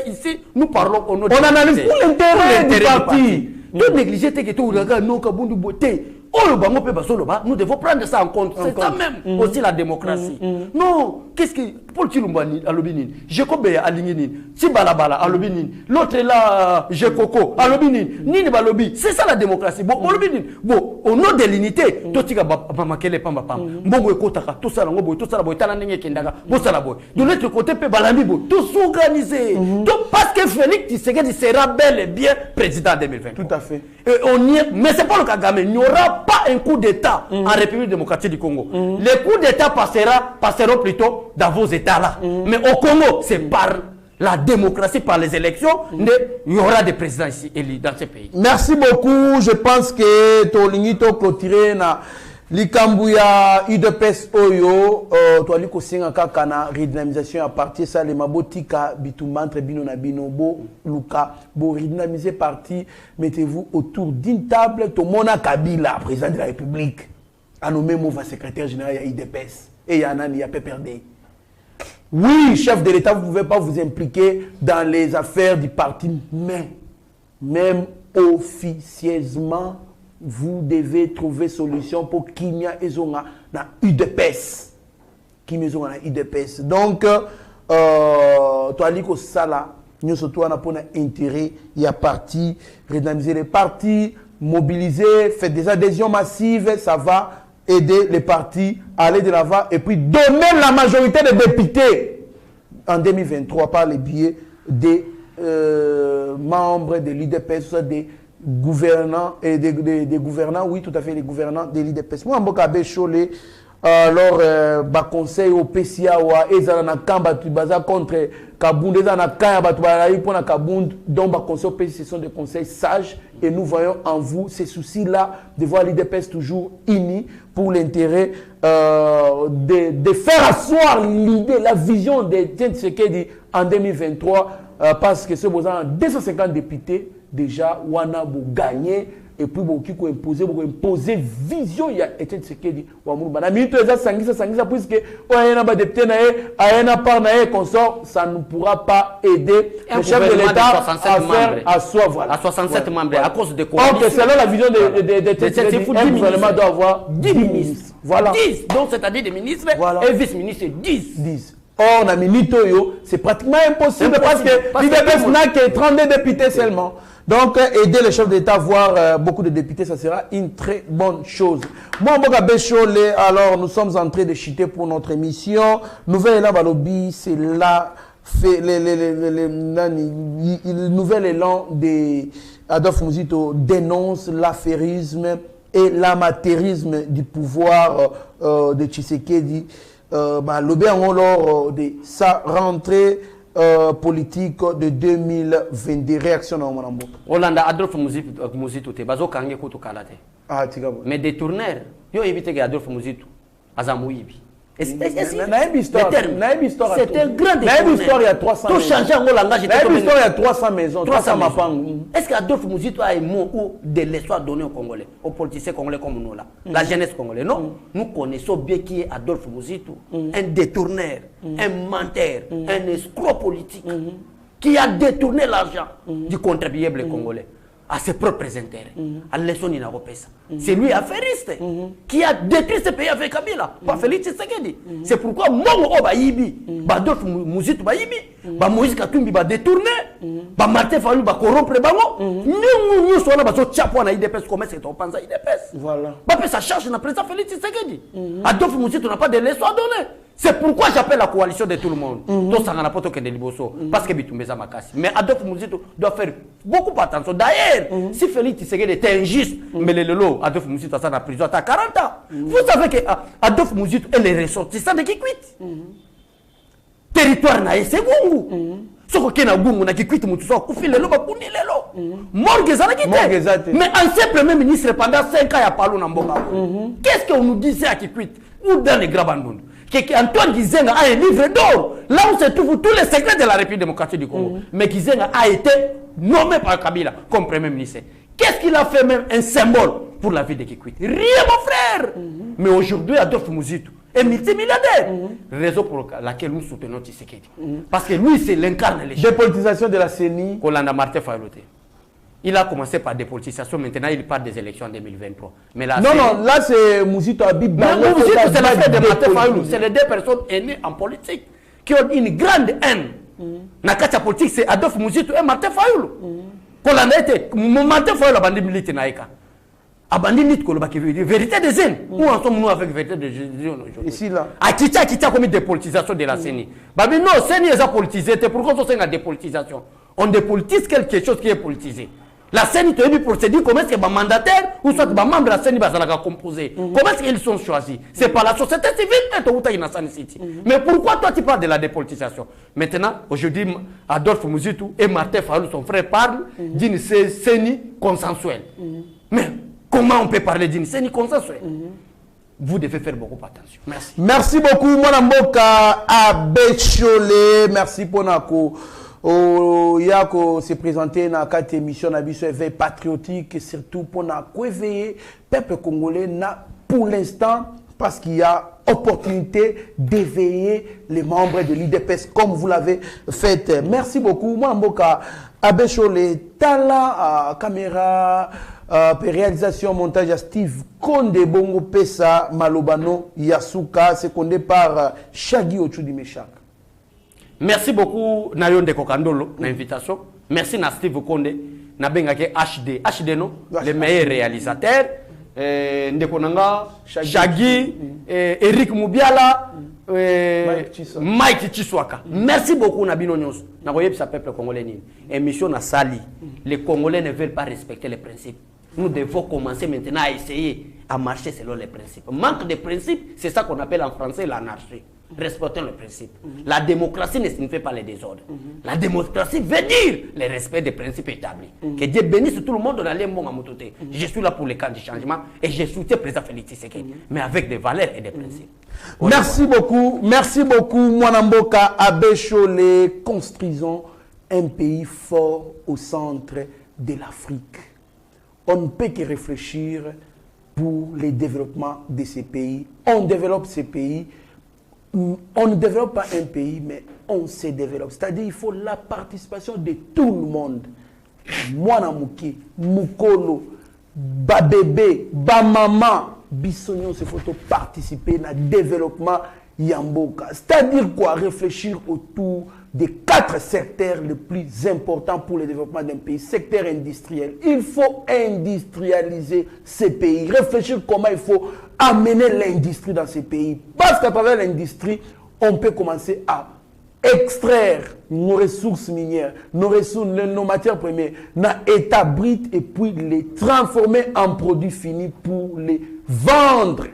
ici, nous parlons au nom de on analyse pour l'intérêt du parti. De négliger que tout le gars non kabundu beauté. Nous devons prendre ça en compte. C'est ça même aussi la démocratie. Non, qu'est-ce que Paul Chilumbani à l'obinin, Jacob à l'ingénie, Tibalabala à l'obinin, l'autre est là, Jekoko à l'obinin, Nini Balobi. C'est ça la démocratie. Bon, bon, au nom de l'unité, Totika Bamakele Pamba Pam, Bongo Kotaka, tout ça, tout ça, Talane Kendaga, Bossalaboy. De l'autre côté, Balamibo, tout s'organiser. Donc, parce que Félix Tshisekedi sera bel et bien président en 2020. Tout à fait. Mais c'est pas le Kagame. Il n'y aura pas un coup d'État en République démocratique du Congo. Les coups d'État passeront plutôt dans vos États là. Mais au Congo, c'est par la démocratie par les élections, il y aura des présidents ici élus dans ce pays. Merci beaucoup. Je pense que Tolinito clôturé na Likambuya UDPS Oyo, Toali Kosinga Kakana, redynamisation à partir ça, les Mabotika, Bitumantre, Bino Nabino, Bo, Luka, Bo, redynamiser parti, mettez-vous autour d'une table, Tomona Kabila, président de la République, a nommé Mova secrétaire général à UDPS, et Yanani, il y a PPRD. Oui, chef de l'État, vous ne pouvez pas vous impliquer dans les affaires du parti, mais même officieusement, vous devez trouver solution pour qu'il y ait na UDPS. UDPS. Donc, toi, Liko Sala, nous sommes tous pour intérêt, il y a parti, redynamiser les partis, mobiliser, faire des adhésions massives, ça va aider les partis à aller de l'avant et puis donner la majorité des députés en 2023 par les biais des membres de l'UDPS, des gouvernants et des gouvernants, oui, tout à fait, les gouvernants de l'IDPS. Moi, je suis alors, conseil au PCA, ezana kamba tubaza contre Kabound, ezana kaya batubarayi pour na Kabound, donc conseil au PCA, ce sont des conseils sages et nous voyons en vous ces soucis-là de voir l'IDPS toujours unis pour l'intérêt de faire asseoir l'idée, la vision de Tshisekedi en 2023 parce que ce besoin 250 députés déjà wana bo gagner et puis bo ki ko imposer vision ya Etienne Tshisekedi wa Mourouba na minute eza sangisa puisque oyena ba député na ayena par na consort, ça ne pourra pas aider le chef de l'État à faire à soi, voilà, à 67 membres à cause de quoi. Donc selon la vision de Tshisekedi, le gouvernement doit avoir 10 ministres, voilà, 10, donc c'est-à-dire des ministres et vice-ministres 10. Or, na minute c'est pratiquement impossible parce que l'IDPS n'a que 32 députés seulement. Donc, aider les chefs d'État à avoir beaucoup de députés, ça sera une très bonne chose. Moi, Mboga Bécholé, alors nous sommes en train de chuter pour notre émission. Nouvel élan Balobi, c'est là, le nouvel élan de Adolphe Mouzito dénonce l'affairisme et l'amateurisme du pouvoir de Tshisekedi. Lobé en de sa rentrée politique de 2022. Réaction dans mon ambo. Hollanda Adolphe Mouzito te bazo kange kutu kalate. Ah tigabo. Mais des tourneurs, yo éviter que Adolphe Mouzito azamuibi. C'est un grand histoire, il y a 300 maisons. Tout changer en langage. Il y a 300 maisons. 300 maisons. Est-ce qu'Adolphe Mouzito a un mot ou de l'histoire donnée aux Congolais, aux politiciens congolais comme nous là, la jeunesse congolaise? Non, nous connaissons bien qui est Adolphe Mouzito, un détourneur, un menteur, un escroc politique qui a détourné l'argent du contribuable congolais à ses propres intérêts. À l'élection inapropésa. C'est lui affairiste qui a détruit ce pays avec Kabila. Pas Félix Tshisekedi. C'est pourquoi Mongo Bayibi, Adolphe Mouzito Bayibi, Moïse Katumbi va détourner, Martin Fayulu va corrompre Bango. Nous sommes là, chapeau na IDPS, comment c'est qu'on pense à IDPS. Voilà. Ça charge na président Félix Tshisekedi. Adolphe Mouzito n'a pas de leçon à donner. C'est pourquoi j'appelle la coalition de tout le monde. Donc ça n'a pas de Liboso. Parce que Bitumbeza Makassi. Mais Adolphe Mouzito doit faire beaucoup attention. D'ailleurs, si Félix Tshisekedi était injuste, mais le lolo, Adolphe Mouzito a en prison à 40 ans. Vous savez que Adolphe Mouzito est le ressortissant de Kikwit. Territoire na c'est Gungu. Soko kena Gungu na Kikwit Moutouso, Koufi lelo, Bakuni lelo. Morgeza na Kite. Mais ancien premier ministre pendant 5 ans, il y a parlé Namboka. Qu'est-ce qu'on nous disait à Kikwit ou dans les Grabandounes? Antoine Gizenga a un livre d'or, là où se trouvent tous les secrets de la République démocratique du Congo. Mais Gizenga a été nommé par Kabila comme premier ministre. Qu'est-ce qu'il a fait même un symbole pour la vie de Kikwit? Rien, mon frère. Mais aujourd'hui, Adolphe Mouzito est multimilliardaire. Raison pour laquelle nous soutenons Tshisekedi. Parce que lui, c'est l'incarne les choses. Dépolitisation de la CENI. Kolanda Martin Fayulu. Il a commencé par dépolitisation, maintenant il parle des élections en 2023. Mais là, non, là c'est Mouzito Habib. Mouzito, c'est l'affaire de Martin Fayulu. C'est les deux personnes aînées en politique qui ont une grande haine. Nakacha politique, c'est Adolphe Mouzito et Martin Fayulu. Quand on a été, Martin Fayulu a bandé milité naïka. A bandé milité qu'on a vérité des haines. Où en sommes-nous avec vérité des haines aujourd'hui? Ici là. A Kitia comme une dépolitisation de la CENI. Babi non, CENI est politisé. C'est pourquoi on a une dépolitisation. On dépolitise quelque chose qui est politisé. La scène, tu as pour se dire comment est-ce que les mandataires ou soit les membres de la scène sont composés. Comment est-ce qu'ils sont choisis? C'est par la société civile. Mais pourquoi toi tu parles de la dépolitisation? Maintenant, aujourd'hui, Adolphe Mouzitou et Martin Fayulu, son frère, parlent d'une scène consensuelle. Mais comment on peut parler d'une scène consensuelle? Vous devez faire beaucoup attention. Merci. Merci beaucoup, Mwanamboka Abechole. Merci pour Nako. Yako se présenter dans 4 émissions de éveil patriotique et surtout pour éveiller le peuple congolais pour l'instant parce qu'il y a opportunité d'éveiller les membres de l'IDPS comme vous l'avez fait. Merci beaucoup. Mwanamboka Abechole, Tala, caméra, réalisation, montage à Steve Konde Bongo Pesa Malobano Yasuka, secondé par Shagi Ochudi Meshak. Merci beaucoup Nayon de Kokandolo l'invitation. Merci na Steve Konde na bengake HD. HD no, le meilleur réalisateur. Ndekonanga Shagi, Eric Mubiala, Mike Chiswaka. Merci beaucoup Nabino Nyos. Na voyez ça peuple congolais ni. Émission na sali. Les Congolais ne veulent pas respecter les principes. Nous devons commencer maintenant à essayer à marcher selon les principes. Manque de principes, c'est ça qu'on appelle en français l'anarchie. Respectons les principes. La démocratie ne signifie pas les désordres. La démocratie veut dire le respect des principes établis. Que Dieu bénisse tout le monde dans les mondes à Mototé. Je suis là pour le camp du changement et je soutiens le président Félix Tshisekedi, mais avec des valeurs et des principes. Merci beaucoup, Mwanamboka Abechole. Construisons un pays fort au centre de l'Afrique. On ne peut que réfléchir pour le développement de ces pays. On développe ces pays. On ne développe pas un pays, mais on se développe. C'est-à-dire qu'il faut la participation de tout le monde. Mwanamouki, Mukolo, Babébé, Bamama, Bissognon, il faut participer au développement Yamboka. C'est-à-dire quoi? Réfléchir autour des 4 secteurs les plus importants pour le développement d'un pays. Secteur industriel. Il faut industrialiser ces pays. Réfléchir comment il faut amener l'industrie dans ces pays. Parce qu'à travers l'industrie, on peut commencer à extraire nos ressources minières, nos matières premières, nos états brut et puis les transformer en produits finis pour les vendre.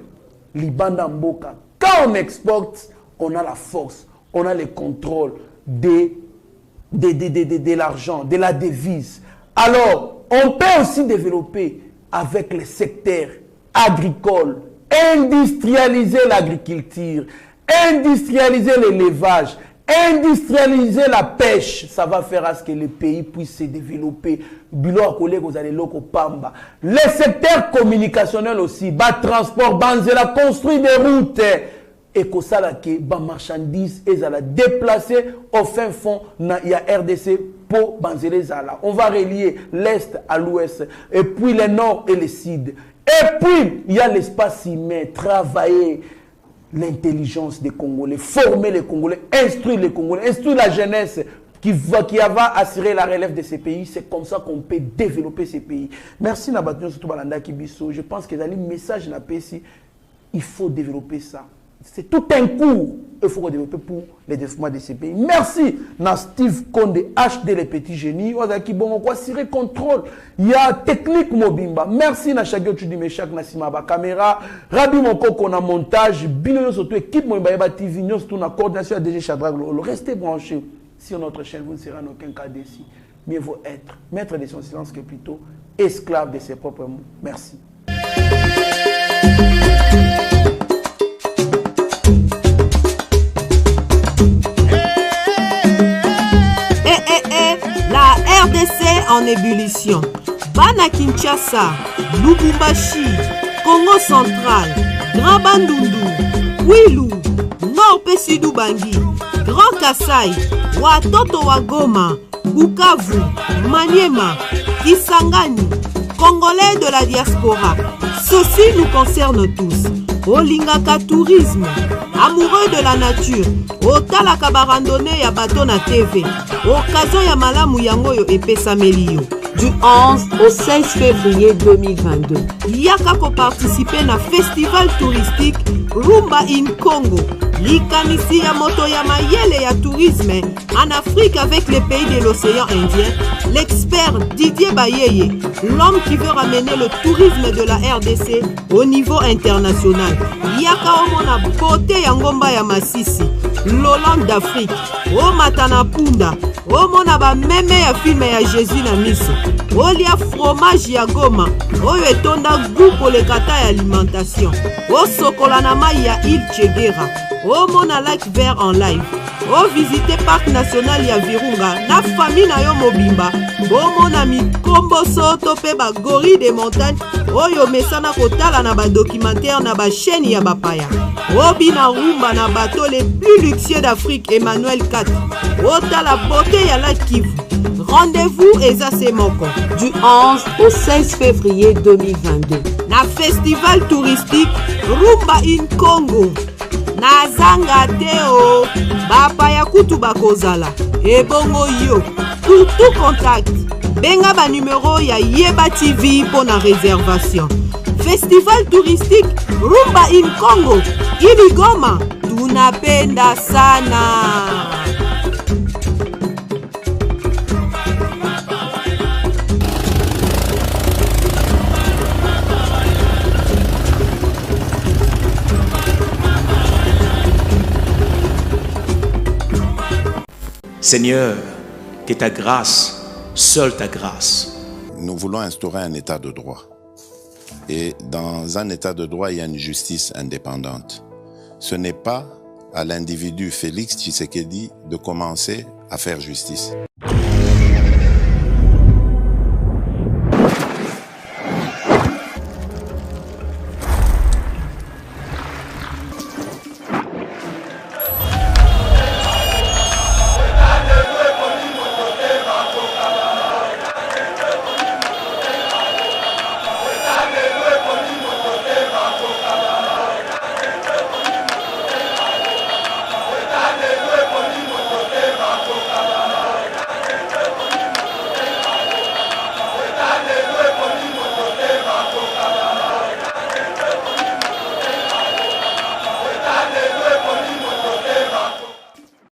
Libandamboka. Quand on exporte, on a la force, on a le contrôle de l'argent, de la devise. Alors, on peut aussi développer avec les secteurs agricoles, industrialiser l'agriculture, industrialiser l'élevage, industrialiser la pêche. Ça va faire à ce que le pays puisse se développer. Les secteurs communicationnels aussi, transport, construire des routes. Et que ça là que les marchandises et la déplacer au fin fond il y a RDC pour Banzelezala. On va relier l'est à l'ouest et puis le nord et le sud. Et puis il y a l'espace humain, travailler l'intelligence des Congolais, former les Congolais, instruire les Congolais, instruire la jeunesse qui va assurer la relève de ces pays. C'est comme ça qu'on peut développer ces pays. Merci Nabatouno surtout Balanda Kibiso. Je pense que le message n'a pas ici. Il faut développer ça. C'est tout un cours qu'il faut développer pour le développement de ces pays. Merci à Steve Konde, HD les petits génies. Contrôle. Il y a technique Mobimba. Merci à Shagi Ochudi Meshak Nassima ba caméra. Rabi Mokoko na montage. Bino surtout équipe Moïba TV. Nous surtout na coordination à DG Chadrag. Restez branchés sur notre chaîne. Vous ne serez en aucun cas déçus. Mieux vaut être maître de son silence que plutôt esclave de ses propres mots. Merci. La RDC en ébullition. Bana Kinshasa, Lubumbashi, Congo central, Grand Bandundu, Kwilu, Nord Pessidou Bangi, Grand Kassai, Watoto Wagoma, Bukavu, Maniema, Kisangani, Congolais de la diaspora. Ceci nous concerne tous. Olingaka tourisme, amoureux de la nature, otalaka barandone ya bato na TV, occasion ya malamu yango yo epesa melio. du 11 au 16 février 2022. Yaka ko participer na festival touristique Rumba in Congo. Likanisi ya moto ya mayele ya tourisme en Afrique avec les pays de l'océan Indien, l'expert Didier Bayeye, l'homme qui veut ramener le tourisme de la RDC au niveau international. Yaka omona beauté ya ngomba ya Masisi, l'Hollande d'Afrique, o matana punda, omona ba meme ya film ya Jésus na miso, olia fromage ya Goma, oyo etonda goût pour le kata ya alimentation, o sokola na mai ya Il Chegera, o mona lac vert en live, o visiter parc national ya Virunga na famille na yo mobimba, o mona mikombo soto pe ba gorille de montagne oyo mesana kotala na ba documentaire na ba chaîne ya bapaya, o bina rumba na bateau les plus luxueux d'Afrique Emmanuel 4, o tala beauté ya la Kivu. Rendez-vous eza semoko du 11 au 16 février 2022 na festival touristique Rumba in Congo. Nazanga teo bapaya kutu bakozala ebongo yo pour tout contact benga ba numéro ya Yeba TV pour na réservation. Festival touristique Rumba in Congo Iligoma, tunapenda sana. Seigneur, que ta grâce, seule ta grâce. Nous voulons instaurer un état de droit. Et dans un état de droit, il y a une justice indépendante. Ce n'est pas à l'individu Félix Tshisekedi de commencer à faire justice.